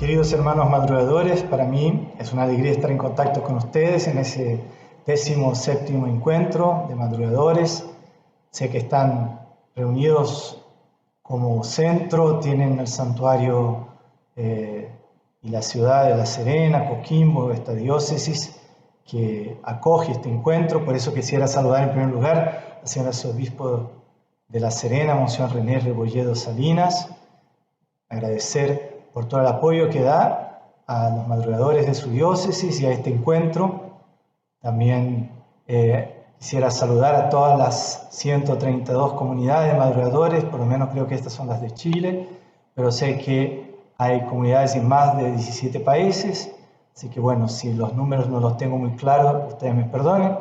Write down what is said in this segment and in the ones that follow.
Queridos hermanos madrugadores, para mí es una alegría estar en contacto con ustedes en ese 17º encuentro de madrugadores. Sé que están reunidos como centro, tienen el santuario y la ciudad de La Serena, Coquimbo, esta diócesis que acoge este encuentro. Por eso quisiera saludar en primer lugar al señor arzobispo de La Serena, Monseñor René Rebolledo Salinas, agradecer por todo el apoyo que da a los madrugadores de su diócesis y a este encuentro. También quisiera saludar a todas las 132 comunidades de madrugadores, por lo menos creo que estas son las de Chile, pero sé que hay comunidades en más de 17 países, así que bueno, si los números no los tengo muy claros, ustedes me perdonen,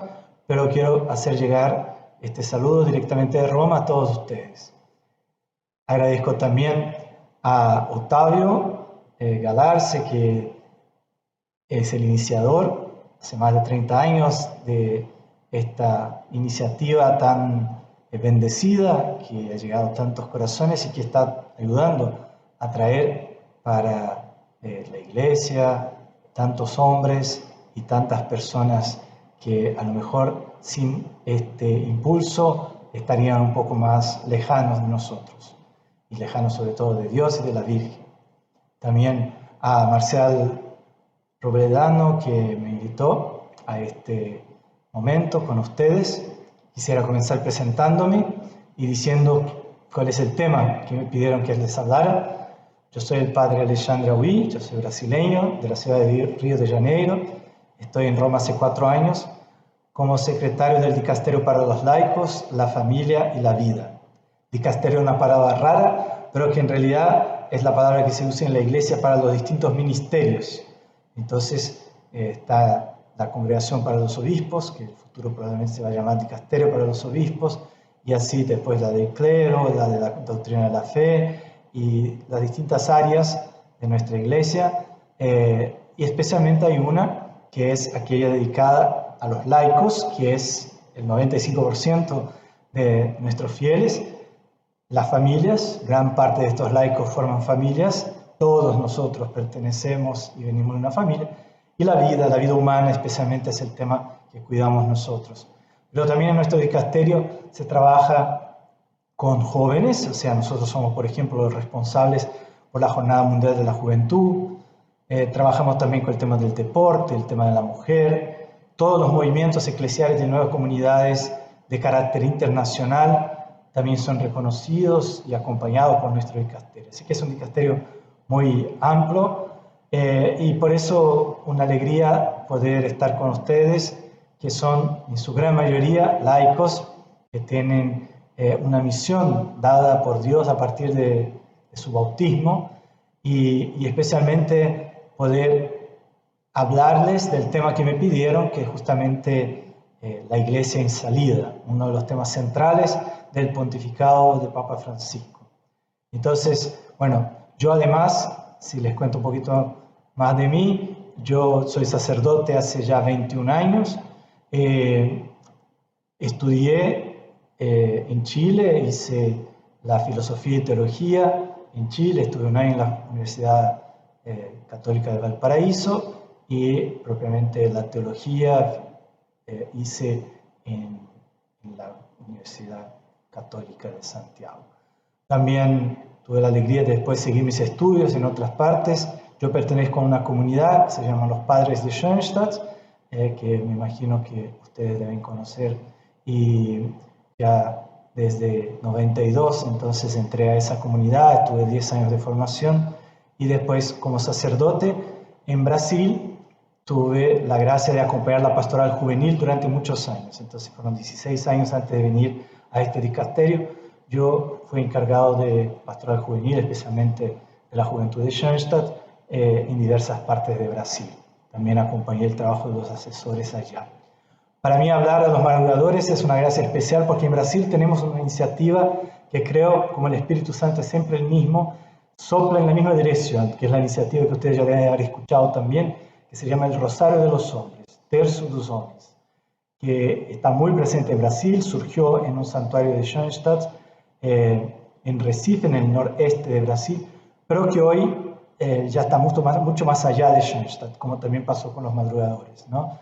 pero quiero hacer llegar este saludo directamente de Roma a todos ustedes. Agradezco también a Octavio Galarce, que es el iniciador hace más de 30 años de esta iniciativa tan bendecida que ha llegado a tantos corazones y que está ayudando a traer para la iglesia tantos hombres y tantas personas que a lo mejor sin este impulso estarían un poco más lejanos de nosotros y lejanos sobre todo de Dios y de la Virgen. También a Marcial Robledano, que me invitó a este momento con ustedes. Quisiera comenzar presentándome y diciendo cuál es el tema que me pidieron que les hablara. Yo soy el padre Alexandre Auí, yo soy brasileño de la ciudad de Río de Janeiro. Estoy en Roma hace 4 años como secretario del Dicasterio para los Laicos, la Familia y la Vida. Dicasterio es una palabra rara, pero que en realidad es la palabra que se usa en la iglesia para los distintos ministerios. Entonces está la Congregación para los Obispos, que en el futuro probablemente se va a llamar Dicasterio para los Obispos, y así después la del clero, la de la doctrina de la fe y las distintas áreas de nuestra iglesia. Y especialmente hay una que es aquella dedicada a los laicos, que es el 95% de nuestros fieles. Las familias, gran parte de estos laicos forman familias, todos nosotros pertenecemos y venimos de una familia, y la vida humana especialmente es el tema que cuidamos nosotros. Pero también en nuestro dicasterio se trabaja con jóvenes, o sea, nosotros somos, por ejemplo, los responsables por la Jornada Mundial de la Juventud, trabajamos también con el tema del deporte, el tema de la mujer, todos los movimientos eclesiales de nuevas comunidades de carácter internacional también son reconocidos y acompañados por nuestro dicasterio. Así que es un dicasterio muy amplio y por eso una alegría poder estar con ustedes, que son en su gran mayoría laicos, que tienen una misión dada por Dios a partir de su bautismo y especialmente poder hablarles del tema que me pidieron, que es justamente la iglesia en salida, uno de los temas centrales del pontificado de Papa Francisco. Entonces, bueno, yo además, si les cuento un poquito más de mí, yo soy sacerdote hace ya 21 años, estudié en Chile, hice la filosofía y teología en Chile, estuve 1 año en la Universidad Católica de Valparaíso y propiamente la teología hice en la Universidad Católica de Santiago. También tuve la alegría de después seguir mis estudios en otras partes. Yo pertenezco a una comunidad que se llama los Padres de Schoenstatt, que me imagino que ustedes deben conocer, y ya desde 92 entonces entré a esa comunidad, tuve 10 años de formación y después como sacerdote en Brasil tuve la gracia de acompañar la pastoral juvenil durante muchos años. Entonces fueron 16 años antes de venir a este dicasterio. Yo fui encargado de pastoral juvenil, especialmente de la juventud de Schoenstatt, en diversas partes de Brasil. También acompañé el trabajo de los asesores allá. Para mí hablar a los madrugadores es una gracia especial porque en Brasil tenemos una iniciativa que creo, como el Espíritu Santo es siempre el mismo, sopla en la misma dirección, que es la iniciativa que ustedes ya deben haber escuchado también, que se llama el Rosario de los Hombres, Terço dos Homens, que está muy presente en Brasil, surgió en un santuario de Schoenstatt, en Recife, en el noreste de Brasil, pero que hoy ya está mucho más allá de Schoenstatt, como también pasó con los madrugadores, ¿no?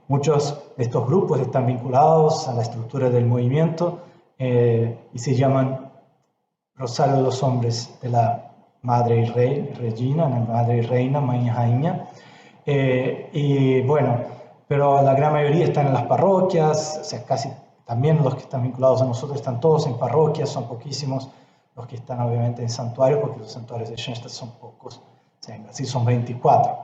Muchos de estos grupos están vinculados a la estructura del movimiento y se llaman Rosario de los Hombres de la Madre y Regina, Madre y Reina, Mãe y Rainha. Y bueno, pero la gran mayoría están en las parroquias, o sea, casi también los que están vinculados a nosotros están todos en parroquias, son poquísimos los que están obviamente en santuarios, porque los santuarios de Schoenstatt son pocos, o sea, así son 24.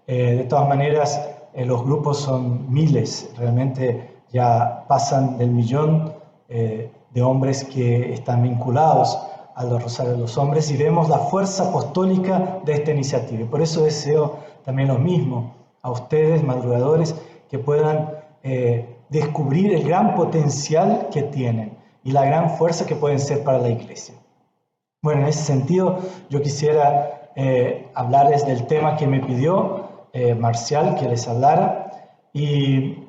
De todas maneras, los grupos son miles, realmente ya pasan del millón de hombres que están vinculados a los Rosarios de los Hombres, y vemos la fuerza apostólica de esta iniciativa. Y por eso deseo también lo mismo a ustedes, madrugadores, que puedan descubrir el gran potencial que tienen y la gran fuerza que pueden ser para la Iglesia. Bueno, en ese sentido, yo quisiera hablarles del tema que me pidió Marcial que les hablara, y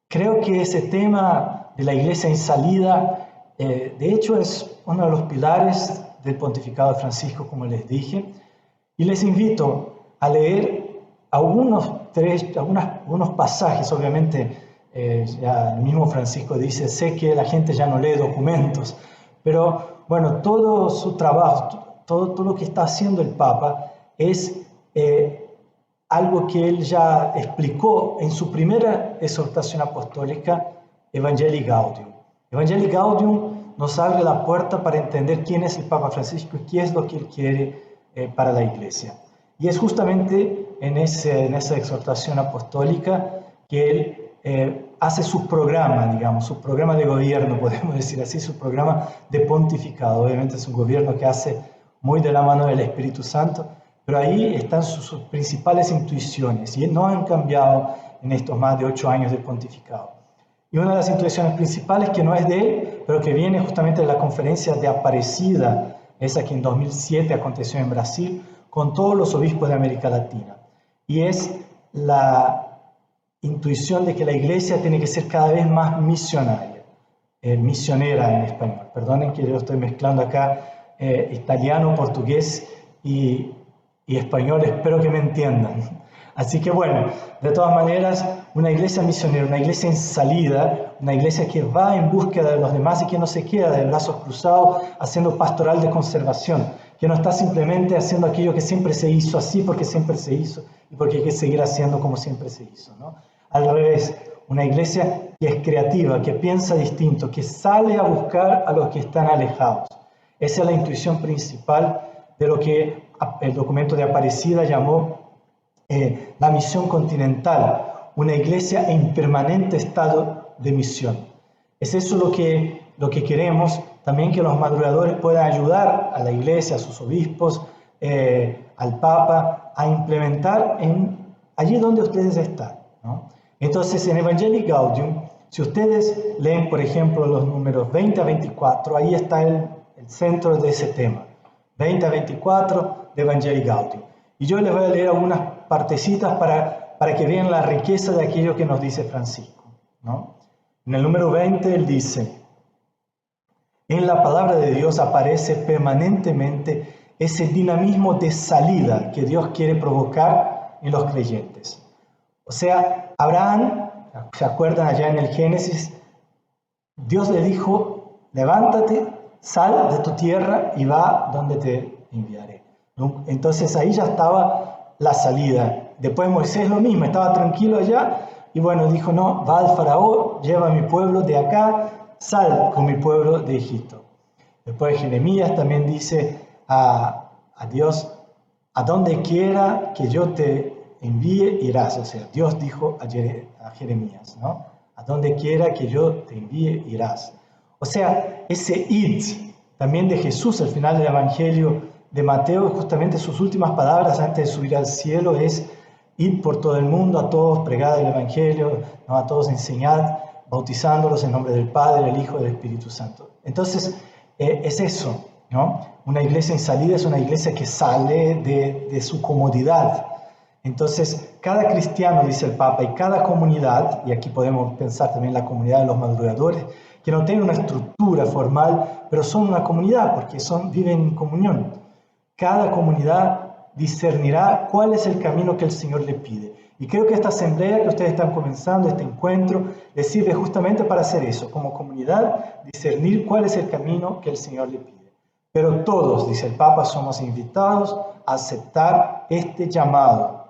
creo que ese tema de la Iglesia en salida, de hecho, es uno de los pilares del pontificado de Francisco, como les dije, y les invito a leer algunos pasajes. Obviamente, ya el mismo Francisco dice, sé que la gente ya no lee documentos, pero bueno, todo su trabajo, todo lo que está haciendo el Papa es algo que él ya explicó en su primera exhortación apostólica, Evangelii Gaudium. Evangelii Gaudium nos abre la puerta para entender quién es el Papa Francisco y qué es lo que él quiere para la Iglesia. Y es justamente en esa exhortación apostólica que él hace su programa, digamos, su programa de gobierno, podemos decir así, su programa de pontificado. Obviamente es un gobierno que hace muy de la mano del Espíritu Santo, pero ahí están sus principales intuiciones y no han cambiado en estos más de 8 años de pontificado. Y una de las intuiciones principales, que no es de él, pero que viene justamente de la conferencia de Aparecida, esa que en 2007 aconteció en Brasil, con todos los obispos de América Latina. Y es la intuición de que la Iglesia tiene que ser cada vez más misionaria, misionera en español. Perdonen que yo estoy mezclando acá italiano, portugués y español, espero que me entiendan. Así que bueno, de todas maneras, una iglesia misionera, una iglesia en salida, una iglesia que va en búsqueda de los demás y que no se queda de brazos cruzados haciendo pastoral de conservación, que no está simplemente haciendo aquello que siempre se hizo así porque siempre se hizo y porque hay que seguir haciendo como siempre se hizo, ¿no? Al revés, una iglesia que es creativa, que piensa distinto, que sale a buscar a los que están alejados. Esa es la intuición principal de lo que el documento de Aparecida llamó la misión continental, una iglesia en permanente estado de misión. Es eso lo que queremos, también que los madrugadores puedan ayudar a la iglesia, a sus obispos, al Papa, a implementar allí donde ustedes están, ¿no? Entonces, en Evangelii Gaudium, si ustedes leen, por ejemplo, los números 20 a 24, ahí está el centro de ese tema, 20 a 24 de Evangelii Gaudium. Y yo les voy a leer algunas partecitas para que vean la riqueza de aquello que nos dice Francisco, ¿no? En el número 20 él dice, en la palabra de Dios aparece permanentemente ese dinamismo de salida que Dios quiere provocar en los creyentes. O sea, Abraham, ¿se acuerdan allá en el Génesis? Dios le dijo, levántate, sal de tu tierra y va donde te enviaré. Entonces ahí ya estaba la salida. Después Moisés lo mismo, estaba tranquilo allá y bueno, dijo, no, va al faraón, lleva a mi pueblo de acá, sal con mi pueblo de Egipto. Después Jeremías también dice a Dios, a donde quiera que yo te envíe, irás. O sea, Dios dijo a Jeremías, ¿no? A donde quiera que yo te envíe, irás. O sea, ese id también de Jesús al final del Evangelio de Mateo, justamente sus últimas palabras antes de subir al cielo es, id por todo el mundo, a todos pregad el Evangelio, ¿no? A todos enseñad, bautizándolos en nombre del Padre, del Hijo y del Espíritu Santo. Entonces, es eso, ¿no? Una iglesia en salida es una iglesia que sale de su comodidad. Entonces, cada cristiano, dice el Papa, y cada comunidad, y aquí podemos pensar también la comunidad de los madrugadores, que no tienen una estructura formal, pero son una comunidad porque viven en comunión. cada comunidad discernirá cuál es el camino que el Señor le pide. Y creo que esta asamblea que ustedes están comenzando, este encuentro, les sirve justamente para hacer eso, como comunidad, discernir cuál es el camino que el Señor le pide. Pero todos, dice el Papa, somos invitados a aceptar este llamado,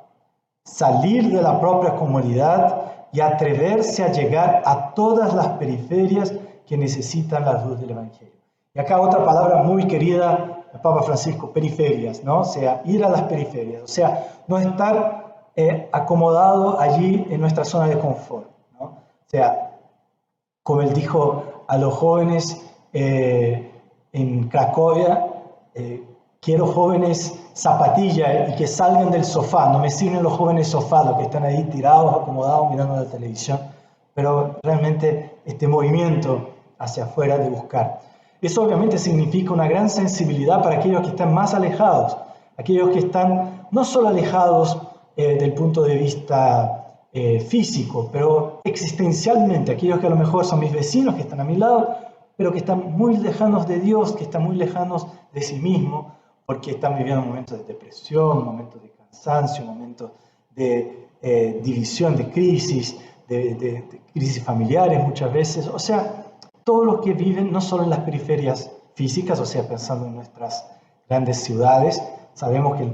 salir de la propia comunidad y atreverse a llegar a todas las periferias que necesitan la luz del Evangelio. Y acá otra palabra muy querida del Papa Francisco, periferias, ¿no? O sea, ir a las periferias, o sea, no estar acomodado allí en nuestra zona de confort, ¿no? O sea, como él dijo a los jóvenes en Cracovia, quiero jóvenes zapatilla y que salgan del sofá, no me sirven los jóvenes sofá, los que están ahí tirados, acomodados, mirando la televisión, pero realmente este movimiento hacia afuera de buscar. Eso obviamente significa una gran sensibilidad para aquellos que están más alejados, aquellos que están no solo alejados del punto de vista físico, pero existencialmente, aquellos que a lo mejor son mis vecinos, que están a mi lado, pero que están muy lejanos de Dios, que están muy lejanos de sí mismos, porque están viviendo momentos de depresión, momentos de cansancio, momentos de división, de crisis familiares muchas veces. O sea, todos los que viven no solo en las periferias físicas, o sea, pensando en nuestras grandes ciudades, sabemos que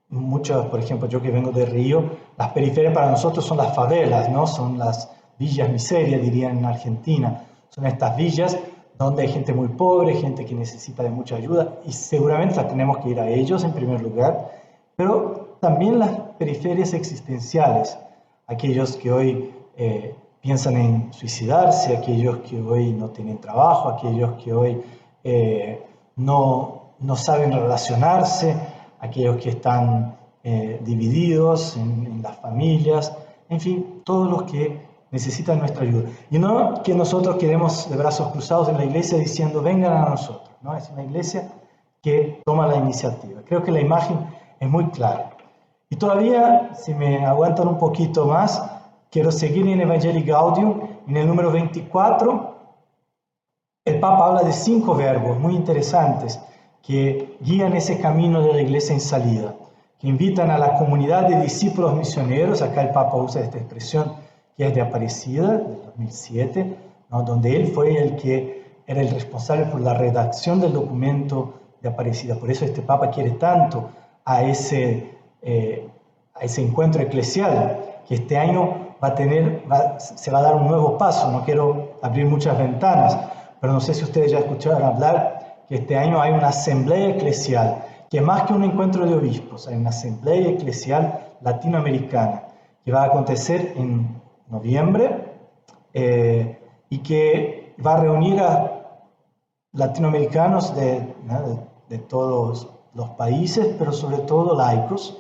muchos, por ejemplo, yo que vengo de Río, las periferias para nosotros son las favelas, ¿no? Son las villas miserias, dirían en Argentina. Son estas villas donde hay gente muy pobre, gente que necesita de mucha ayuda, y seguramente las tenemos que ir a ellos en primer lugar, pero también las periferias existenciales, aquellos que hoy piensan en suicidarse, aquellos que hoy no tienen trabajo, aquellos que hoy no saben relacionarse, aquellos que están divididos en las familias, en fin, todos los que necesitan nuestra ayuda. Y no que nosotros quedemos de brazos cruzados en la iglesia diciendo vengan a nosotros, ¿no? Es una iglesia que toma la iniciativa. Creo que la imagen es muy clara. Y todavía, si me aguantan un poquito más, quiero seguir en Evangelii Gaudium, en el número 24. El Papa habla de 5 verbos muy interesantes que guían ese camino de la iglesia en salida, que invitan a la comunidad de discípulos misioneros. Acá el Papa usa esta expresión que es de Aparecida, del 2007, ¿no? Donde él fue el que era el responsable por la redacción del documento de Aparecida. Por eso este Papa quiere tanto a ese encuentro eclesial, que este año se va a dar un nuevo paso. No quiero abrir muchas ventanas, pero no sé si ustedes ya escucharon hablar que este año hay una asamblea eclesial, que más que un encuentro de obispos, hay una asamblea eclesial latinoamericana, que va a acontecer en noviembre y que va a reunir a latinoamericanos de todos los países, pero sobre todo laicos,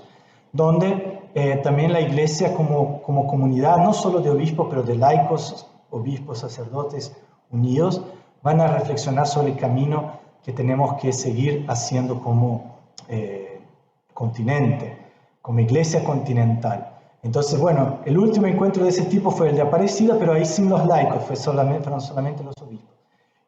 donde también la iglesia como comunidad, no solo de obispos, pero de laicos, obispos, sacerdotes unidos, van a reflexionar sobre el camino que tenemos que seguir haciendo como continente, como iglesia continental. Entonces, bueno, el último encuentro de ese tipo fue el de Aparecida, pero ahí sin los laicos, fueron solamente los obispos.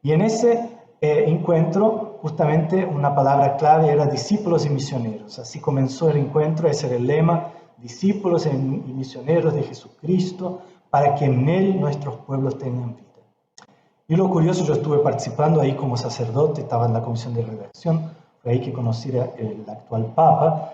Y en ese encuentro, justamente una palabra clave era discípulos y misioneros. Así comenzó el encuentro, ese era el lema, discípulos y misioneros de Jesucristo, para que en Él nuestros pueblos tengan vida. Y lo curioso, yo estuve participando ahí como sacerdote, estaba en la comisión de redacción, fue ahí que conocí al actual Papa.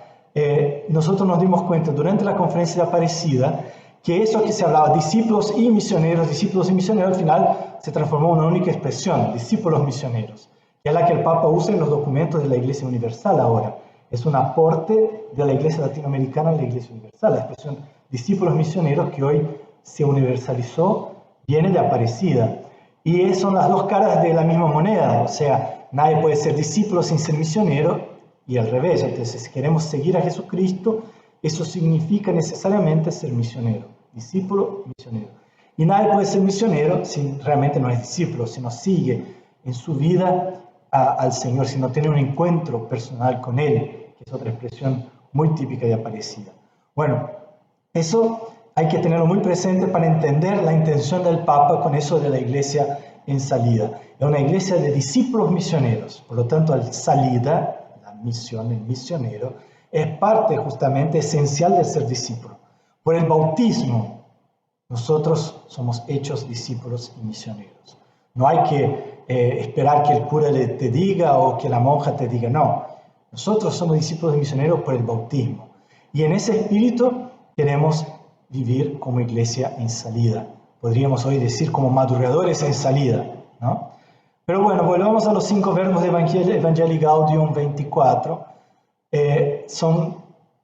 Nosotros nos dimos cuenta durante la conferencia de Aparecida que eso que se hablaba, discípulos y misioneros, al final se transformó en una única expresión, discípulos misioneros, que es la que el Papa usa en los documentos de la Iglesia Universal ahora. Es un aporte de la Iglesia Latinoamericana a la Iglesia Universal. La expresión discípulos misioneros, que hoy se universalizó, viene de Aparecida. Y son las dos caras de la misma moneda, o sea, nadie puede ser discípulo sin ser misionero, y al revés. Entonces, si queremos seguir a Jesucristo, eso significa necesariamente ser misionero, discípulo, misionero. Y nadie puede ser misionero si realmente no es discípulo, si no sigue en su vida al Señor, si no tiene un encuentro personal con Él, que es otra expresión muy típica de Aparecida. Bueno, eso hay que tenerlo muy presente para entender la intención del Papa con eso de la iglesia en salida. Es una iglesia de discípulos misioneros, por lo tanto, al salida, la misión, el misionero, es parte justamente esencial del ser discípulo. Por el bautismo, nosotros somos hechos discípulos y misioneros. No hay que esperar que el cura te diga o que la monja te diga, no. Nosotros somos discípulos y misioneros por el bautismo. Y en ese espíritu queremos vivir como iglesia en salida. Podríamos hoy decir como madrugadores en salida, ¿no? Pero bueno, volvamos a los 5 verbos de Evangelii Gaudium 24. Son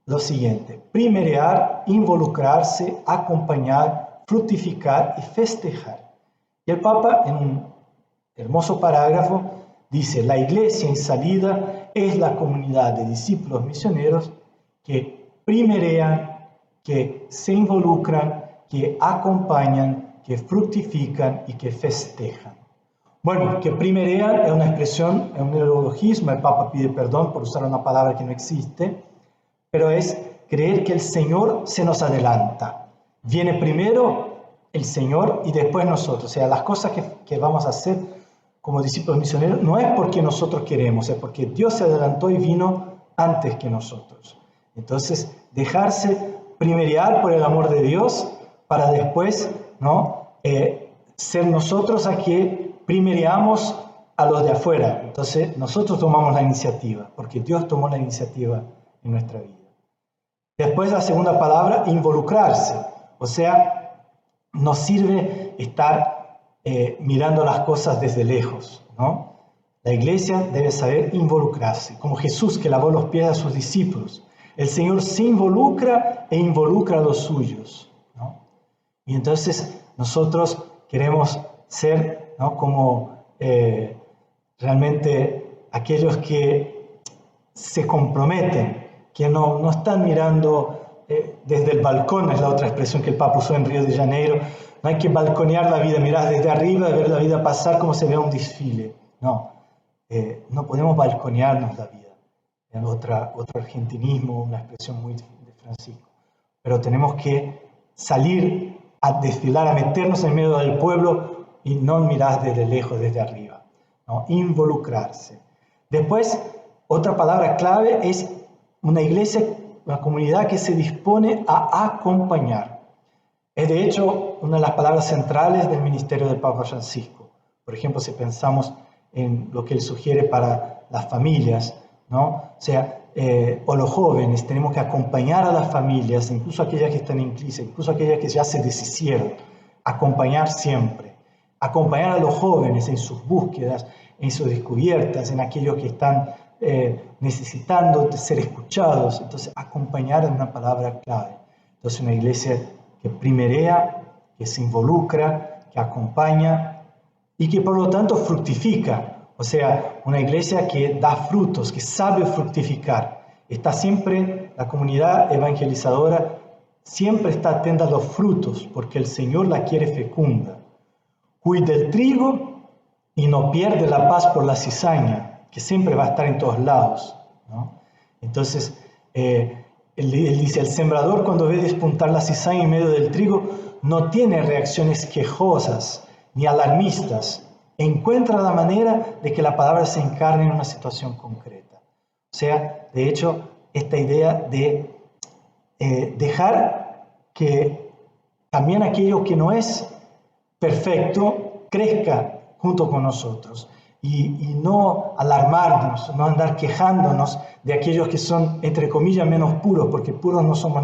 los siguientes: primerear, involucrarse, acompañar, fructificar y festejar. Y el Papa, en un hermoso parágrafo, dice: la iglesia en salida es la comunidad de discípulos misioneros que primerean, que se involucran, que acompañan, que fructifican y que festejan. Bueno, que primerean es una expresión, es un neologismo, el Papa pide perdón por usar una palabra que no existe, pero es creer que el Señor se nos adelanta. Viene primero el Señor y después nosotros. O sea, las cosas que vamos a hacer como discípulos misioneros no es porque nosotros queremos, es porque Dios se adelantó y vino antes que nosotros. Entonces, dejarse primerear por el amor de Dios para después, ¿no? Ser nosotros a que primereamos a los de afuera. Entonces, nosotros tomamos la iniciativa, porque Dios tomó la iniciativa en nuestra vida. Después, la segunda palabra, involucrarse. O sea, nos sirve estar mirando las cosas desde lejos, ¿no? La iglesia debe saber involucrarse, como Jesús que lavó los pies a sus discípulos. El Señor se involucra e involucra a los suyos, ¿no? Y entonces nosotros queremos ser, ¿no? como realmente aquellos que se comprometen, que no están mirando desde el balcón, es la otra expresión que el Papa usó en Río de Janeiro. No hay que balconear la vida, mirar desde arriba, ver la vida pasar como se ve un desfile. No, no podemos balconearnos la vida. En otro argentinismo, una expresión muy de Francisco. Pero tenemos que salir a desfilar, a meternos en medio del pueblo y no mirar desde lejos, desde arriba, ¿no? Involucrarse. Después, otra palabra clave es una iglesia, una comunidad que se dispone a acompañar. Es de hecho una de las palabras centrales del ministerio del Papa Francisco. Por ejemplo, si pensamos en lo que él sugiere para las familias, ¿no? O sea, o los jóvenes, tenemos que acompañar a las familias, incluso aquellas que están en crisis, incluso aquellas que ya se deshicieron, acompañar siempre, acompañar a los jóvenes en sus búsquedas, en sus descubiertas, en aquellos que están necesitando de ser escuchados. Entonces, acompañar es una palabra clave. Entonces, una iglesia que primerea, que se involucra, que acompaña y que por lo tanto fructifica. O sea, una iglesia que da frutos, que sabe fructificar. Está siempre, la comunidad evangelizadora siempre está atenta a los frutos, porque el Señor la quiere fecunda. Cuida el trigo y no pierde la paz por la cizaña, que siempre va a estar en todos lados, ¿no? Entonces, él dice, el sembrador cuando ve despuntar la cizaña en medio del trigo, no tiene reacciones quejosas ni alarmistas. Encuentra la manera de que la palabra se encarne en una situación concreta. O sea, de hecho, esta idea de dejar que también aquello que no es perfecto crezca junto con nosotros y no alarmarnos, no andar quejándonos de aquellos que son, entre comillas, menos puros, porque puros no somos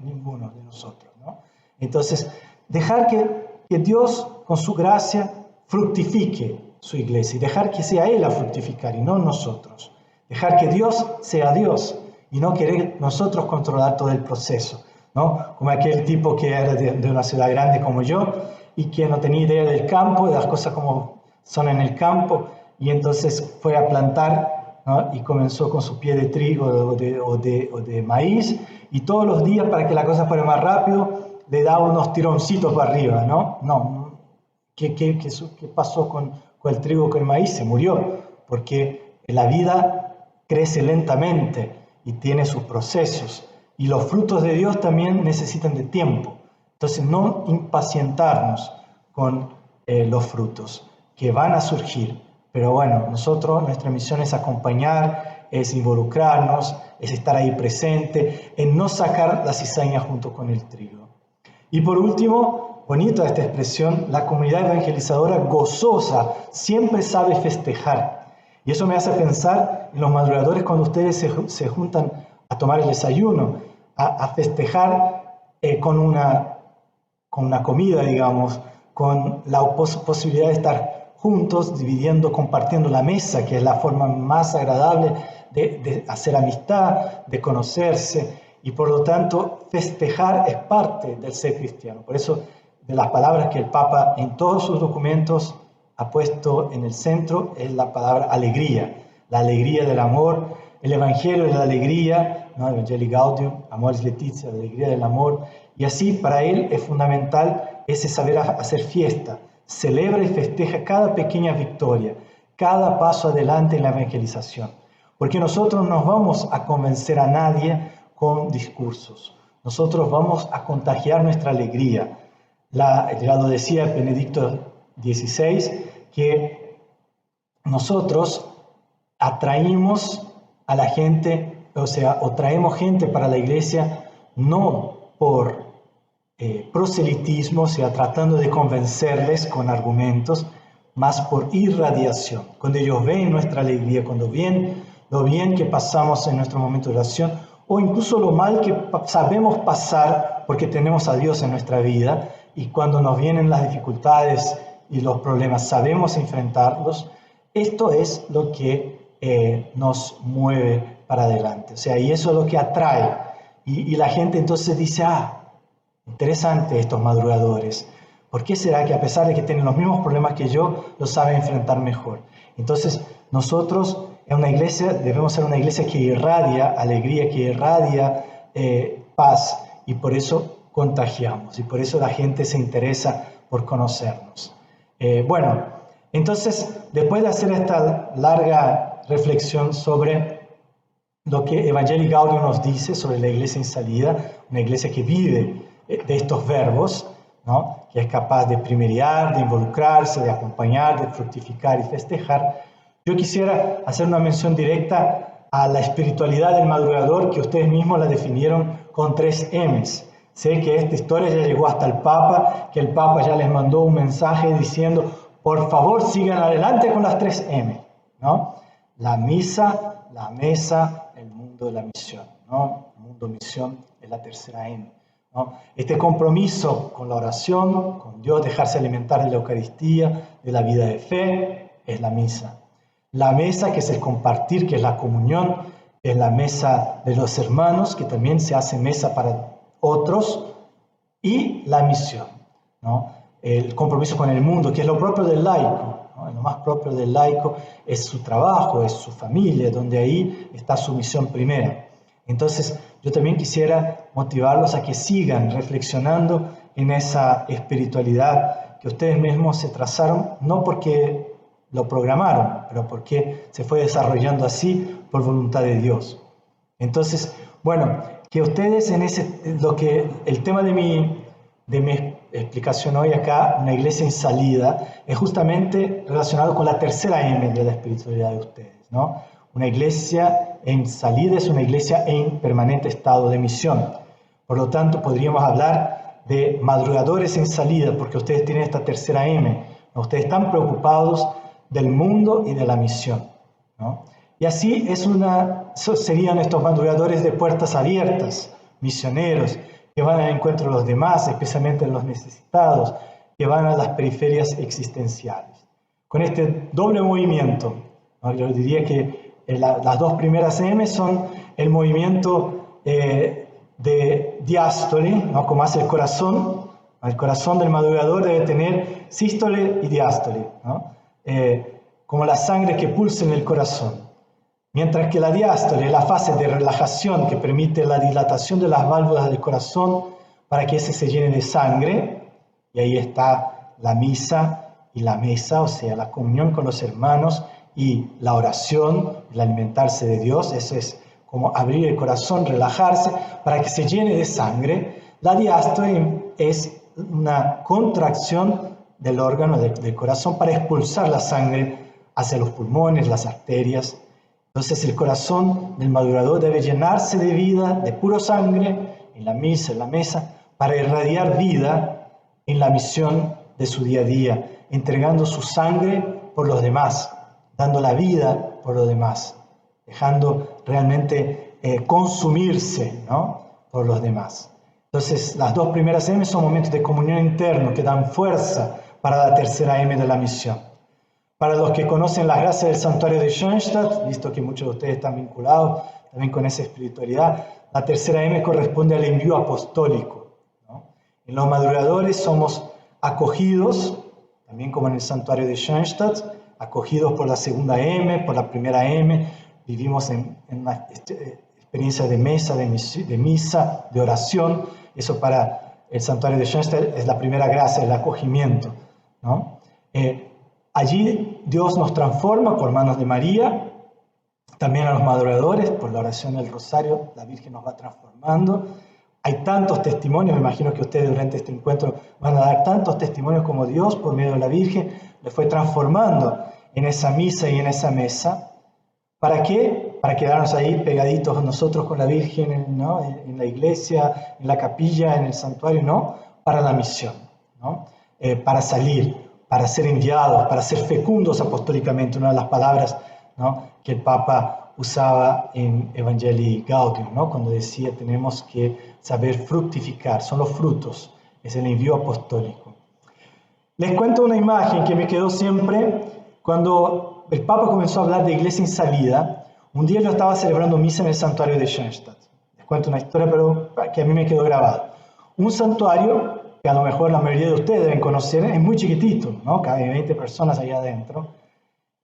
ninguno de nosotros, ¿no? Entonces, dejar que Dios, con su gracia, fructifique su iglesia y dejar que sea Él a fructificar y no nosotros. Dejar que Dios sea Dios y no querer nosotros controlar todo el proceso, ¿no? Como aquel tipo que era de una ciudad grande como yo y que no tenía idea del campo, de las cosas como son en el campo, y entonces fue a plantar, ¿no? Y comenzó con su pie de trigo o de maíz, y todos los días, para que la cosa fuera más rápido, le daba unos tironcitos para arriba, ¿no? No. ¿Qué pasó con el trigo, con el maíz? Se murió, porque la vida crece lentamente y tiene sus procesos, y los frutos de Dios también necesitan de tiempo. Entonces, no impacientarnos con los frutos que van a surgir. Pero bueno, nuestra misión es acompañar, es involucrarnos, es estar ahí presente, en no sacar la cizaña junto con el trigo. Y por último, bonita esta expresión, la comunidad evangelizadora gozosa siempre sabe festejar. Y eso me hace pensar en los maduradores cuando ustedes se juntan a tomar el desayuno, a festejar con una comida, digamos, con la posibilidad de estar juntos, dividiendo, compartiendo la mesa, que es la forma más agradable de hacer amistad, de conocerse, y por lo tanto festejar es parte del ser cristiano. Por eso, de las palabras que el Papa en todos sus documentos ha puesto en el centro, es la palabra alegría, la alegría del amor. El Evangelio es la alegría, ¿no? Evangelii Gaudium, Amoris Laetitia, la alegría del amor. Y así para él es fundamental ese saber hacer fiesta. Celebra y festeja cada pequeña victoria, cada paso adelante en la evangelización. Porque nosotros no vamos a convencer a nadie con discursos. Nosotros vamos a contagiar nuestra alegría. Ya lo decía Benedicto XVI, que nosotros atraímos a la gente, o traemos gente para la iglesia no por proselitismo, tratando de convencerles con argumentos, más por irradiación. Cuando ellos ven nuestra alegría, cuando ven lo bien que pasamos en nuestro momento de oración, o incluso lo mal que sabemos pasar porque tenemos a Dios en nuestra vida, y cuando nos vienen las dificultades y los problemas sabemos enfrentarlos, esto es lo que nos mueve para adelante. Y eso es lo que atrae. Y la gente entonces dice, interesante estos madrugadores. ¿Por qué será que a pesar de que tienen los mismos problemas que yo, los saben enfrentar mejor? Entonces, nosotros en una iglesia debemos ser una iglesia que irradia alegría, que irradia paz, y por eso contagiamos, y por eso la gente se interesa por conocernos. Bueno, entonces, después de hacer esta larga reflexión sobre lo que Evangelii Gaudium nos dice sobre la iglesia en salida, una iglesia que vive de estos verbos, ¿no? Que es capaz de primeriar, de involucrarse, de acompañar, de fructificar y festejar, yo quisiera hacer una mención directa a la espiritualidad del madrugador, que ustedes mismos la definieron con 3 M's. Sé que esta historia ya llegó hasta el Papa, que el Papa ya les mandó un mensaje diciendo, por favor sigan adelante con las 3 M, ¿no? La misa, la mesa, el mundo de la misión, ¿no? El mundo misión es la tercera M, ¿no? Este compromiso con la oración, con Dios, dejarse alimentar de la Eucaristía, de la vida de fe, es la misa. La mesa, que es el compartir, que es la comunión, es la mesa de los hermanos, que también se hace mesa para otros, y la misión, ¿no? El compromiso con el mundo, que es lo propio del laico, ¿no? Lo más propio del laico es su trabajo, es su familia, donde ahí está su misión primera. Entonces, yo también quisiera motivarlos a que sigan reflexionando en esa espiritualidad que ustedes mismos se trazaron, no porque lo programaron, pero porque se fue desarrollando así por voluntad de Dios. Entonces, bueno, que ustedes el tema de mi explicación hoy acá, una iglesia en salida, es justamente relacionado con la tercera M de la espiritualidad de ustedes, ¿no? Una iglesia en salida es una iglesia en permanente estado de misión. Por lo tanto, podríamos hablar de madrugadores en salida, porque ustedes tienen esta tercera M, ¿no? Ustedes están preocupados del mundo y de la misión, ¿no? Y así serían estos madrugadores de puertas abiertas, misioneros, que van al encuentro de los demás, especialmente de los necesitados, que van a las periferias existenciales. Con este doble movimiento, ¿no? Yo diría que las 2 primeras M son el movimiento de diástole, ¿no? Como hace el corazón. El corazón del madrugador debe tener sístole y diástole, ¿no? Como la sangre que pulsa en el corazón. Mientras que la diástole es la fase de relajación que permite la dilatación de las válvulas del corazón para que ese se llene de sangre, y ahí está la misa y la mesa, o sea, la comunión con los hermanos y la oración, el alimentarse de Dios. Eso es como abrir el corazón, relajarse para que se llene de sangre. La diástole es una contracción del órgano del corazón para expulsar la sangre hacia los pulmones, las arterias. Entonces el corazón del madurador debe llenarse de vida, de puro sangre, en la misa, en la mesa, para irradiar vida en la misión de su día a día, entregando su sangre por los demás, dando la vida por los demás, dejando realmente consumirse, ¿no?, por los demás. Entonces, las dos primeras M son momentos de comunión interno que dan fuerza para la tercera M de la misión. Para los que conocen las gracias del santuario de Schoenstatt, visto que muchos de ustedes están vinculados también con esa espiritualidad, la tercera M corresponde al envío apostólico, ¿no? En los maduradores somos acogidos, también como en el santuario de Schoenstatt, acogidos por la segunda M, por la primera M, vivimos en una experiencia de mesa, de misa, de oración. Eso para el santuario de Schoenstatt es la primera gracia, el acogimiento, ¿no? Allí Dios nos transforma por manos de María, también a los maduradores, por la oración del rosario, la Virgen nos va transformando. Hay tantos testimonios, me imagino que ustedes durante este encuentro van a dar tantos testimonios como Dios, por medio de la Virgen, le fue transformando en esa misa y en esa mesa. ¿Para qué? Para quedarnos ahí pegaditos nosotros con la Virgen, ¿no?, en la iglesia, en la capilla, en el santuario, no, para la misión, ¿no? Para salir, para ser enviados, para ser fecundos apostólicamente, una de las palabras, ¿no?, que el Papa usaba en Evangelii Gaudium, ¿no?, cuando decía tenemos que saber fructificar, son los frutos, es el envío apostólico. Les cuento una imagen que me quedó siempre cuando el Papa comenzó a hablar de iglesia en salida. Un día yo estaba celebrando misa en el santuario de Schoenstatt. Les cuento una historia, pero que a mí me quedó grabada. Un santuario que a lo mejor la mayoría de ustedes deben conocer, es muy chiquitito, ¿no? Cabe 20 personas allá adentro,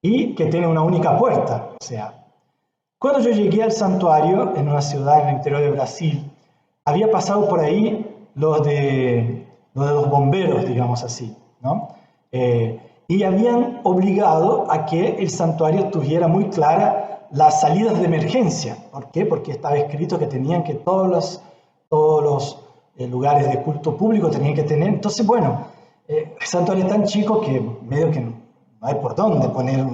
y que tiene una única puerta. O sea, cuando yo llegué al santuario, en una ciudad en el interior de Brasil, había pasado por ahí los de los bomberos, digamos así, ¿no? Y habían obligado a que el santuario tuviera muy clara las salidas de emergencia. ¿Por qué? Porque estaba escrito que tenían que todos los lugares de culto público tenían que tener. Entonces, bueno, el santuario es tan chico que medio que no hay por dónde poner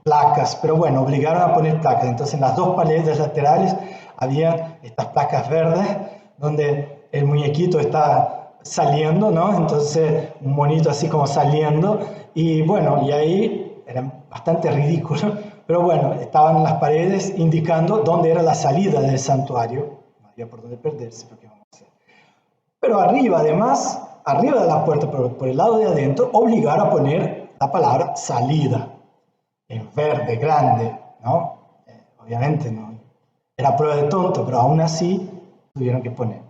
placas, pero bueno, obligaron a poner placas. Entonces, en las dos paredes laterales había estas placas verdes donde el muñequito está saliendo, ¿no? Entonces, un monito así como saliendo, y bueno, y ahí era bastante ridículo, pero bueno, estaban en las paredes indicando dónde era la salida del santuario. No había por dónde perderse, pero ¿qué vamos a hacer? Pero arriba, además, arriba de la puerta, por el lado de adentro, obligaron a poner la palabra salida, en verde, grande, ¿no? Obviamente no era prueba de tonto, pero aún así tuvieron que poner.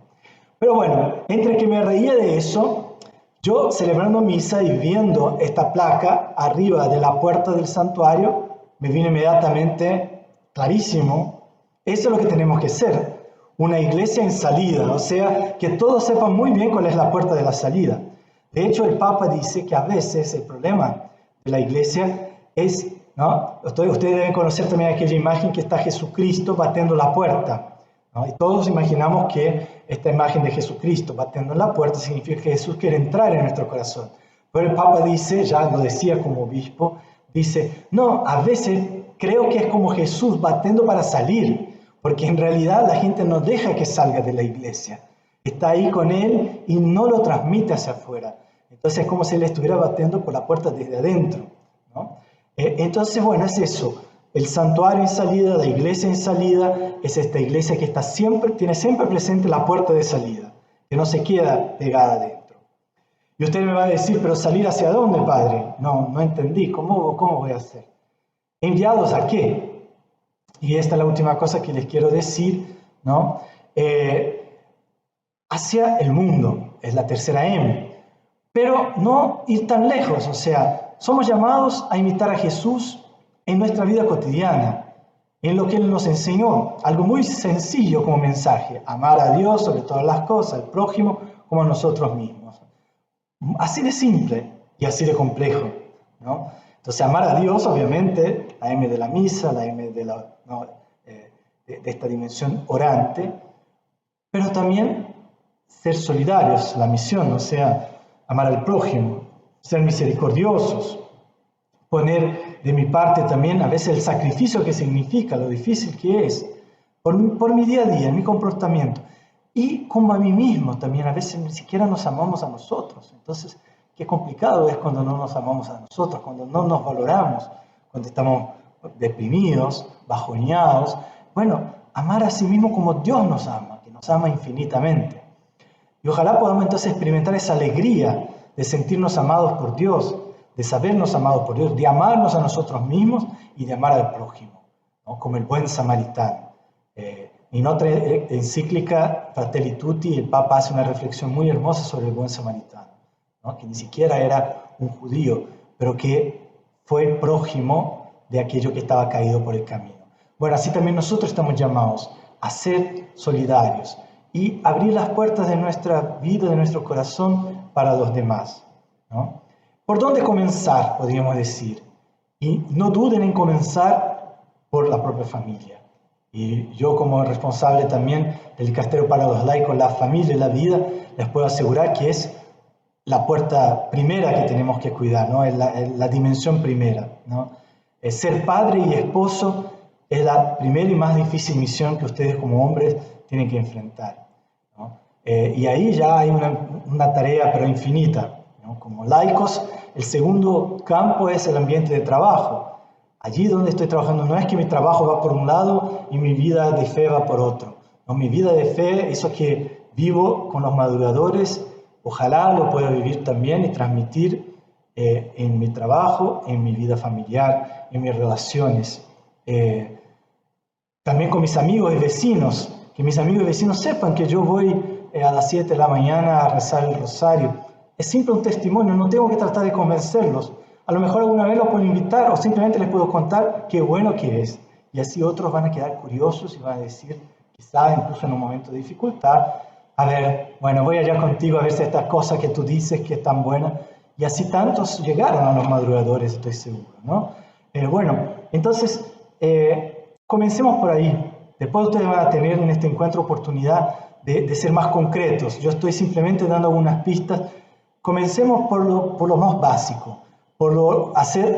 Pero bueno, entre que me reía de eso, yo celebrando misa y viendo esta placa arriba de la puerta del santuario, me vino inmediatamente clarísimo, eso es lo que tenemos que ser, una iglesia en salida, o sea, que todos sepan muy bien cuál es la puerta de la salida. De hecho, el Papa dice que a veces el problema de la iglesia es, ¿no? Ustedes deben conocer también aquella imagen que está Jesucristo batiendo la puerta, ¿no? Y todos imaginamos que esta imagen de Jesucristo batiendo en la puerta significa que Jesús quiere entrar en nuestro corazón. Pero el Papa dice, ya lo decía como obispo, dice, no, a veces creo que es como Jesús batiendo para salir, porque en realidad la gente no deja que salga de la iglesia. Está ahí con él y no lo transmite hacia afuera. Entonces es como si él estuviera batiendo por la puerta desde adentro, ¿no? Entonces, bueno, es eso. El santuario en salida, la iglesia en salida, es esta iglesia que tiene siempre presente la puerta de salida, que no se queda pegada adentro. Y usted me va a decir, pero ¿salir hacia dónde, padre? No entendí. ¿Cómo voy a hacer? ¿Enviados a qué? Y esta es la última cosa que les quiero decir, ¿no? Hacia el mundo, es la tercera M. Pero no ir tan lejos, o sea, somos llamados a imitar a Jesús en nuestra vida cotidiana, en lo que Él nos enseñó, algo muy sencillo como mensaje, amar a Dios sobre todas las cosas, al prójimo como a nosotros mismos. Así de simple y así de complejo, ¿no? Entonces, amar a Dios, obviamente, la M de la misa, la M de esta dimensión orante, pero también ser solidarios, la misión, o sea, amar al prójimo, ser misericordiosos. poner de mi parte también a veces el sacrificio que significa, lo difícil que es, por mi día a día, en mi comportamiento. Y como a mí mismo también, a veces ni siquiera nos amamos a nosotros. Entonces, qué complicado es cuando no nos amamos a nosotros, cuando no nos valoramos, cuando estamos deprimidos, bajoneados. Bueno, amar a sí mismo como Dios nos ama, que nos ama infinitamente. Y ojalá podamos entonces experimentar esa alegría de sentirnos amados por Dios, de sabernos amados por Dios, de amarnos a nosotros mismos y de amar al prójimo, ¿no? Como el buen samaritano. En otra encíclica, Fratelli Tutti, el Papa hace una reflexión muy hermosa sobre el buen samaritano, ¿no? Que ni siquiera era un judío, pero que fue el prójimo de aquello que estaba caído por el camino. Bueno, así también nosotros estamos llamados a ser solidarios y abrir las puertas de nuestra vida, de nuestro corazón para los demás, ¿no? ¿Por dónde comenzar? Podríamos decir. Y no duden en comenzar por la propia familia. Y yo como responsable también del dicasterio para los laicos, la familia y la vida, les puedo asegurar que es la puerta primera que tenemos que cuidar, ¿no? Es la dimensión primera, ¿no? Ser padre y esposo es la primera y más difícil misión que ustedes como hombres tienen que enfrentar, ¿no? Y ahí ya hay una tarea pero infinita, ¿no? Como laicos, el segundo campo es el ambiente de trabajo. Allí donde estoy trabajando no es que mi trabajo va por un lado y mi vida de fe va por otro. No, mi vida de fe, eso que vivo con los maduradores, ojalá lo pueda vivir también y transmitir en mi trabajo, en mi vida familiar, en mis relaciones. También con mis amigos y vecinos, que mis amigos y vecinos sepan que yo voy a las 7 de la mañana a rezar el rosario. Es simple un testimonio, no tengo que tratar de convencerlos. A lo mejor alguna vez los puedo invitar o simplemente les puedo contar qué bueno que es. Y así otros van a quedar curiosos y van a decir, quizá incluso en un momento de dificultad, a ver, bueno, voy allá contigo a ver si estas cosas que tú dices que es tan buena. Y así tantos llegaron a los madrugadores, estoy seguro, ¿no? Bueno, entonces, comencemos por ahí. Después ustedes van a tener en este encuentro oportunidad de ser más concretos. Yo estoy simplemente dando algunas pistas. Comencemos por lo más básico, por hacer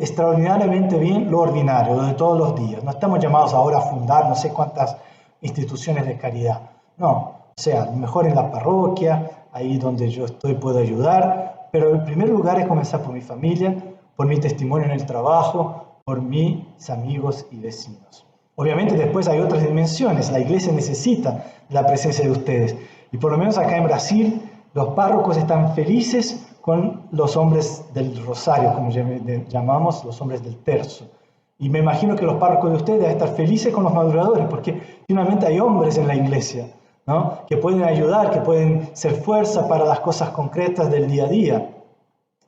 extraordinariamente bien lo ordinario, lo de todos los días. No estamos llamados ahora a fundar no sé cuántas instituciones de caridad. No, o sea, a lo mejor en la parroquia, ahí donde yo estoy puedo ayudar, pero en primer lugar es comenzar por mi familia, por mi testimonio en el trabajo, por mis amigos y vecinos. Obviamente después hay otras dimensiones. La iglesia necesita la presencia de ustedes. Y por lo menos acá en Brasil, los párrocos están felices con los hombres del rosario, como llamamos los hombres del tercio. Y me imagino que los párrocos de ustedes deben estar felices con los maduradores, porque finalmente hay hombres en la iglesia, ¿no? Que pueden ayudar, que pueden ser fuerza para las cosas concretas del día a día.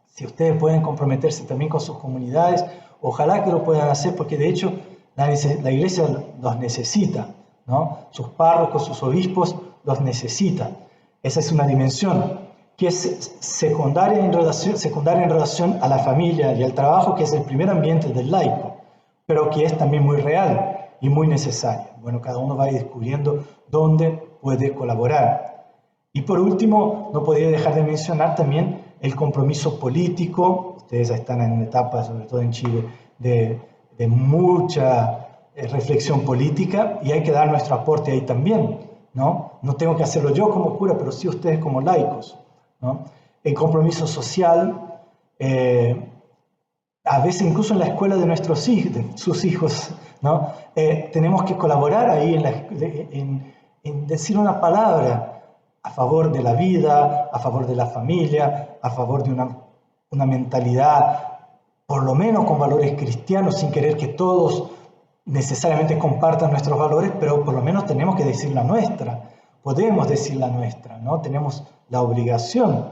Si ustedes pueden comprometerse también con sus comunidades, ojalá que lo puedan hacer, porque de hecho la iglesia los necesita, ¿no? Sus párrocos, sus obispos los necesitan. Esa es una dimensión que es secundaria en relación a la familia y al trabajo, que es el primer ambiente del laico, pero que es también muy real y muy necesaria. Bueno, cada uno va a ir descubriendo dónde puede colaborar. Y por último, no podría dejar de mencionar también el compromiso político. Ustedes están en una etapa, sobre todo en Chile, de mucha reflexión política, y hay que dar nuestro aporte ahí también, ¿no? No tengo que hacerlo yo como cura, pero sí ustedes como laicos, ¿no? El compromiso social, a veces incluso en la escuela de nuestros hijos, de sus hijos, ¿no? Tenemos que colaborar ahí en decir una palabra a favor de la vida, a favor de la familia, a favor de una mentalidad, por lo menos con valores cristianos, sin querer que todos necesariamente compartan nuestros valores, pero por lo menos tenemos que decir la nuestra, podemos decir la nuestra, ¿no? Tenemos la obligación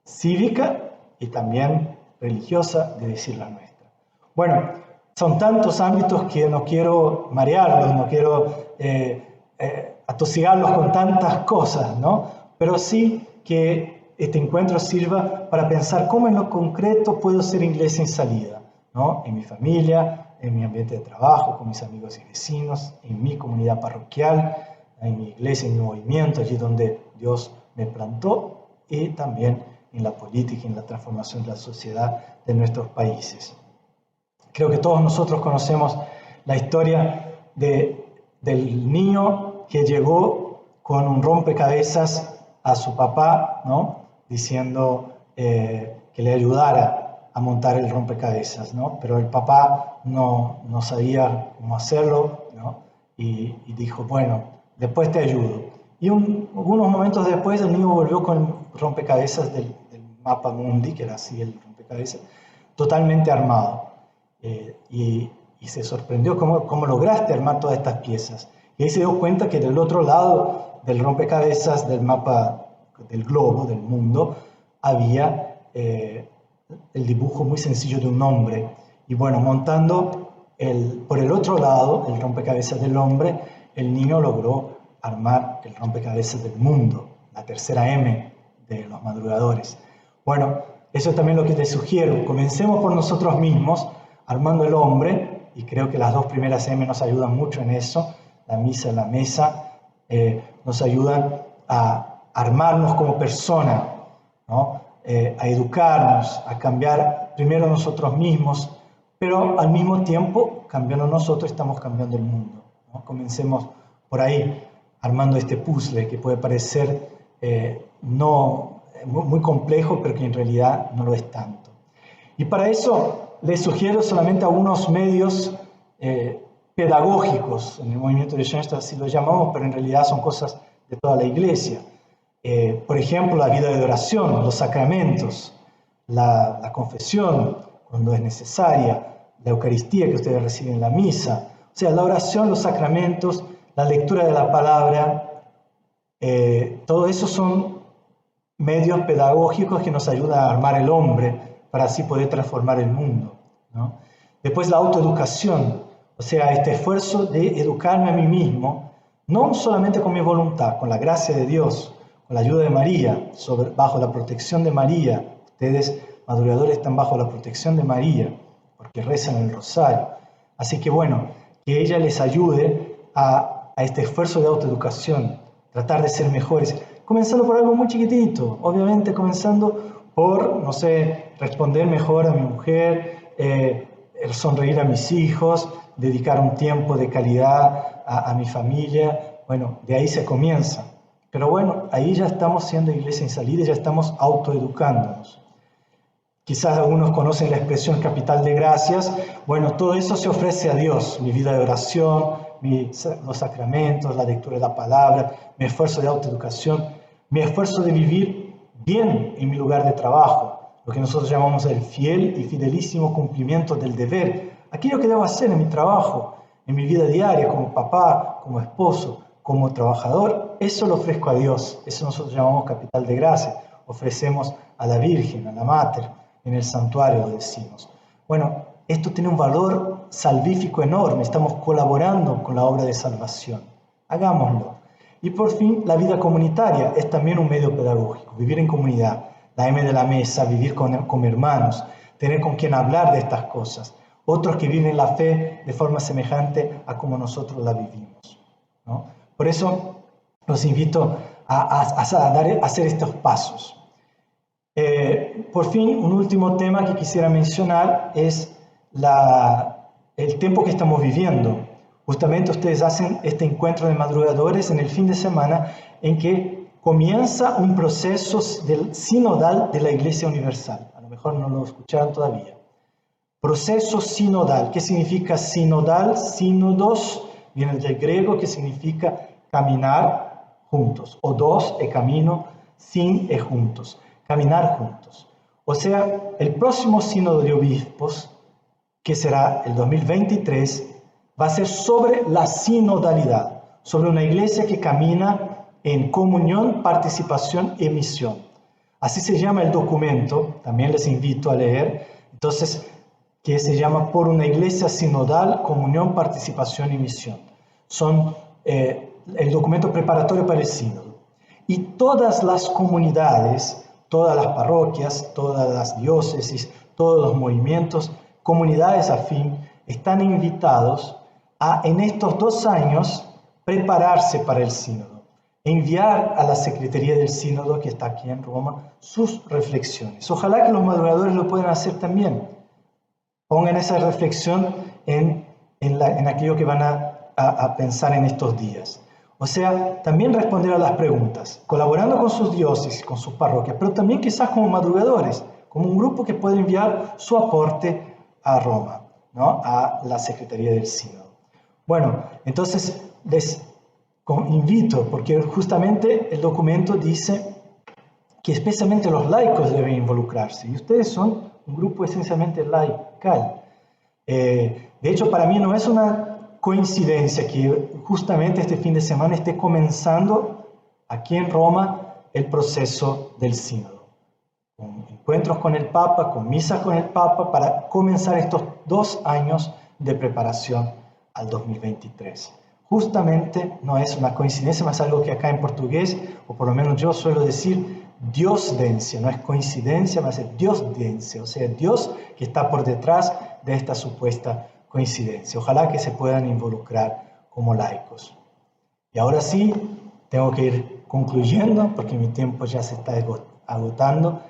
cívica y también religiosa de decir la nuestra. Bueno, son tantos ámbitos que no quiero marearlos, no quiero atosigarlos con tantas cosas, ¿no? Pero sí que este encuentro sirva para pensar cómo en lo concreto puedo ser iglesia en salida, ¿no? En mi familia, en mi ambiente de trabajo, con mis amigos y vecinos, en mi comunidad parroquial, en mi iglesia, en mi movimiento, allí donde Dios me plantó, y también en la política y en la transformación de la sociedad de nuestros países. Creo que todos nosotros conocemos la historia del niño que llegó con un rompecabezas a su papá, ¿no? Diciendo que le ayudara a montar el rompecabezas, ¿no? Pero el papá no sabía cómo hacerlo, ¿no? Y dijo, bueno, después te ayudo. Y unos momentos después el niño volvió con el rompecabezas del mapa mundi, que era así el rompecabezas, totalmente armado. Y se sorprendió cómo lograste armar todas estas piezas. Y ahí se dio cuenta que del otro lado del rompecabezas, del mapa del globo, del mundo, había el dibujo muy sencillo de un hombre. Y bueno, montando por el otro lado, el rompecabezas del hombre, el niño logró armar el rompecabezas del mundo, la tercera M de los madrugadores. Bueno, eso es también lo que te sugiero. Comencemos por nosotros mismos, armando el hombre, y creo que las dos primeras M nos ayudan mucho en eso, la misa y la mesa, nos ayudan a armarnos como persona, ¿no? A educarnos, a cambiar primero nosotros mismos, pero al mismo tiempo, cambiando nosotros, estamos cambiando el mundo, ¿no? Comencemos por ahí, armando este puzzle que puede parecer muy complejo, pero que en realidad no lo es tanto. Y para eso les sugiero solamente algunos medios pedagógicos. En el movimiento de Schoenstatt así lo llamamos, pero en realidad son cosas de toda la Iglesia. Por ejemplo, la vida de oración, los sacramentos, la confesión cuando es necesaria, la Eucaristía que ustedes reciben en la misa. O sea, la oración, los sacramentos, la lectura de la palabra, todo eso son medios pedagógicos que nos ayudan a armar el hombre para así poder transformar el mundo, ¿no? Después la autoeducación, o sea, este esfuerzo de educarme a mí mismo, no solamente con mi voluntad, con la gracia de Dios, con la ayuda de María, bajo la protección de María. Ustedes, madrugadores, están bajo la protección de María, porque rezan el rosario. Así que bueno, que ella les ayude a este esfuerzo de autoeducación, tratar de ser mejores, comenzando por algo muy chiquitito, obviamente comenzando por, no sé, responder mejor a mi mujer, sonreír a mis hijos, dedicar un tiempo de calidad a mi familia. Bueno, de ahí se comienza. Pero bueno, ahí ya estamos siendo iglesia en salida, ya estamos autoeducándonos. Quizás algunos conocen la expresión capital de gracias. Bueno, todo eso se ofrece a Dios, mi vida de oración, los sacramentos, la lectura de la palabra, mi esfuerzo de autoeducación, mi esfuerzo de vivir bien en mi lugar de trabajo, lo que nosotros llamamos el fiel y fidelísimo cumplimiento del deber, aquello que debo hacer en mi trabajo, en mi vida diaria, como papá, como esposo, como trabajador, eso lo ofrezco a Dios, eso nosotros llamamos capital de gracia, ofrecemos a la Virgen, a la Mater, en el santuario lo decimos. Bueno, esto tiene un valor salvífico enorme, estamos colaborando con la obra de salvación, hagámoslo. Y por fin, la vida comunitaria es también un medio pedagógico, vivir en comunidad, la M de la mesa, vivir con hermanos, tener con quien hablar de estas cosas, otros que viven la fe de forma semejante a como nosotros la vivimos, ¿no? Por eso los invito a hacer estos pasos. Por fin, un último tema que quisiera mencionar es el tiempo que estamos viviendo. Justamente ustedes hacen este encuentro de madrugadores en el fin de semana en que comienza un proceso sinodal de la Iglesia Universal. A lo mejor no lo escucharon todavía. Proceso sinodal. ¿Qué significa sinodal? Sínodos viene del griego, que significa caminar juntos. Odos es camino, sin es juntos. Caminar juntos. O sea, el próximo sínodo de obispos, que será el 2023, va a ser sobre la sinodalidad, sobre una iglesia que camina en comunión, participación y misión. Así se llama el documento, también les invito a leer, entonces, que se llama Por una iglesia sinodal, comunión, participación y misión. Son el documento preparatorio para el sínodo. Y todas las comunidades, todas las parroquias, todas las diócesis, todos los movimientos, comunidades afín, están invitados a, en estos 2 años, prepararse para el sínodo, enviar a la Secretaría del Sínodo, que está aquí en Roma, sus reflexiones. Ojalá que los madrugadores lo puedan hacer también. pongan esa reflexión en aquello que van a pensar en estos días. O sea, también responder a las preguntas, colaborando con sus diócesis, con sus parroquias, pero también quizás como madrugadores, como un grupo que puede enviar su aporte a Roma, ¿no? A la Secretaría del Sínodo. Bueno, entonces les invito, porque justamente el documento dice que especialmente los laicos deben involucrarse, y ustedes son un grupo esencialmente laical. De hecho, para mí no es una coincidencia que justamente este fin de semana esté comenzando aquí en Roma el proceso del sínodo, con encuentros con el Papa, con misas con el Papa, para comenzar estos 2 años de preparación al 2023. Justamente no es una coincidencia, más algo que acá en portugués, o por lo menos yo suelo decir, diosdencia, no es coincidencia, más es diosdencia, o sea, Dios que está por detrás de esta supuesta coincidencia. Ojalá que se puedan involucrar como laicos. Y ahora sí, tengo que ir concluyendo porque mi tiempo ya se está agotando.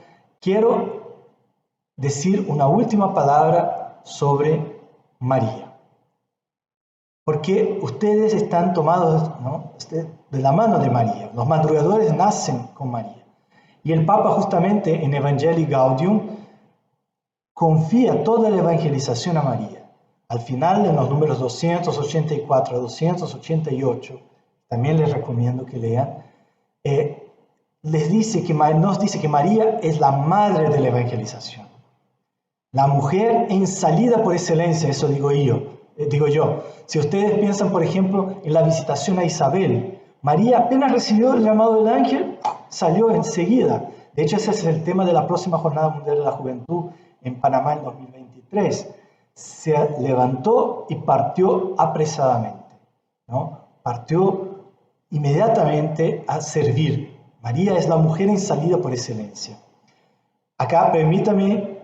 Quiero decir una última palabra sobre María. Porque ustedes están tomados, ¿no?, de la mano de María. Los madrugadores nacen con María. Y el Papa justamente en Evangelii Gaudium confía toda la evangelización a María. Al final, en los números 284 a 288, también les recomiendo que lean, nos dice que María es la madre de la evangelización. La mujer en salida por excelencia, eso digo yo. Si ustedes piensan, por ejemplo, en la visitación a Isabel, María apenas recibió el llamado del ángel, salió enseguida. De hecho, ese es el tema de la próxima Jornada Mundial de la Juventud en Panamá en 2023. Se levantó y partió apresadamente, ¿no? Partió inmediatamente a servir. María es la mujer en salida por excelencia. Acá permítame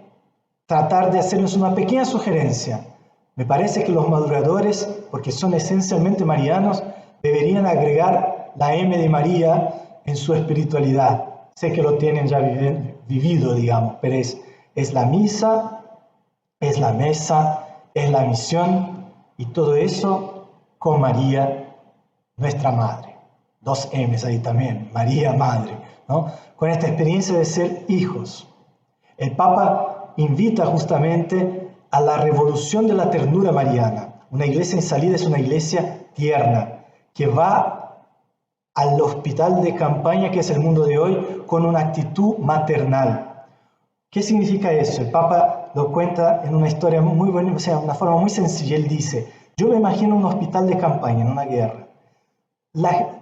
tratar de hacerles una pequeña sugerencia. Me parece que los madrugadores, porque son esencialmente marianos, deberían agregar la M de María en su espiritualidad. Sé que lo tienen ya vivido, digamos, pero es la misa, es la mesa, es la misión, y todo eso con María, nuestra Madre. 2 M's ahí también, María Madre, ¿no? Con esta experiencia de ser hijos. El Papa invita justamente a la revolución de la ternura mariana. Una iglesia en salida es una iglesia tierna, que va al hospital de campaña que es el mundo de hoy con una actitud maternal. ¿Qué significa eso? El Papa lo cuenta en una historia muy buena, o sea, una forma muy sencilla. Él dice, yo me imagino un hospital de campaña en una guerra.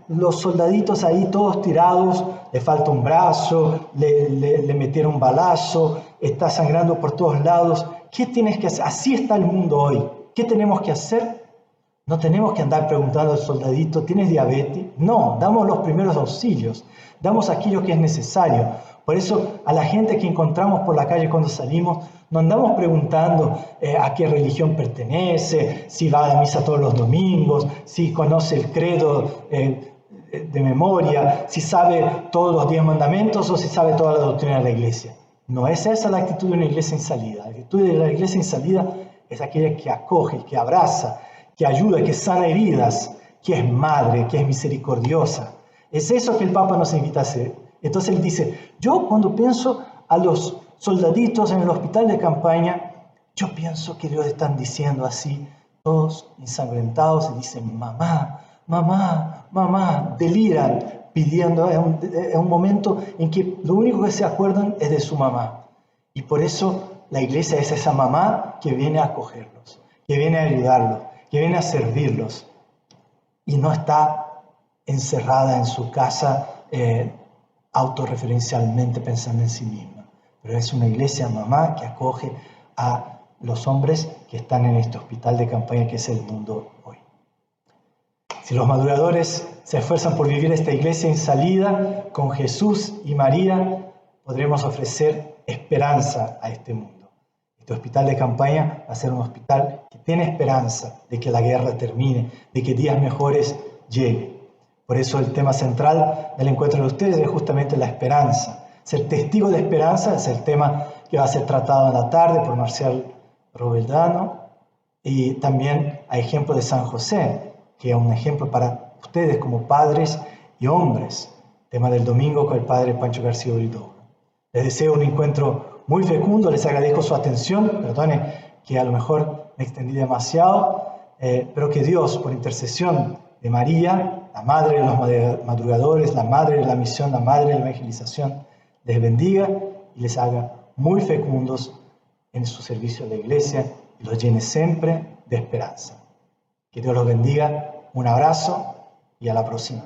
Los soldaditos ahí todos tirados, le falta un brazo, le metieron un balazo, está sangrando por todos lados. ¿Qué tienes que hacer? Así está el mundo hoy. ¿Qué tenemos que hacer? No tenemos que andar preguntando al soldadito, ¿tienes diabetes? No, damos los primeros auxilios, damos aquello que es necesario. Por eso a la gente que encontramos por la calle cuando salimos, no andamos preguntando a qué religión pertenece, si va a la misa todos los domingos, si conoce el credo de memoria, si sabe todos los 10 mandamientos o si sabe toda la doctrina de la iglesia. No es esa la actitud de una iglesia en salida. La actitud de la iglesia en salida es aquella que acoge, que abraza, que ayuda, que sana heridas, que es madre, que es misericordiosa. Es eso que el Papa nos invita a hacer. Entonces él dice, yo cuando pienso a los soldaditos en el hospital de campaña, yo pienso que Dios están diciendo así, todos ensangrentados, y dicen, mamá, mamá, mamá, deliran, pidiendo, es un momento en que lo único que se acuerdan es de su mamá. Y por eso la iglesia es esa mamá que viene a acogerlos, que viene a ayudarlos, que viene a servirlos, y no está encerrada en su casa autorreferencialmente pensando en sí misma. Pero es una iglesia mamá que acoge a los hombres que están en este hospital de campaña que es el mundo hoy. Si los madrugadores se esfuerzan por vivir esta iglesia en salida con Jesús y María, podremos ofrecer esperanza a este mundo. Este hospital de campaña va a ser un hospital que tiene esperanza de que la guerra termine, de que días mejores lleguen. Por eso el tema central del encuentro de ustedes es justamente la esperanza. Ser testigo de esperanza es el tema que va a ser tratado en la tarde por Marcial Roveldano, y también a ejemplo de San José, que es un ejemplo para ustedes como padres y hombres. Tema del domingo con el padre Pancho García Huidobro. Les deseo un encuentro muy fecundo, les agradezco su atención, perdone que a lo mejor me extendí demasiado, pero que Dios, por intercesión de María, la madre de los madrugadores, la madre de la misión, la madre de la evangelización, les bendiga y les haga muy fecundos en su servicio a la iglesia y los llene siempre de esperanza. Que Dios los bendiga, un abrazo y a la próxima.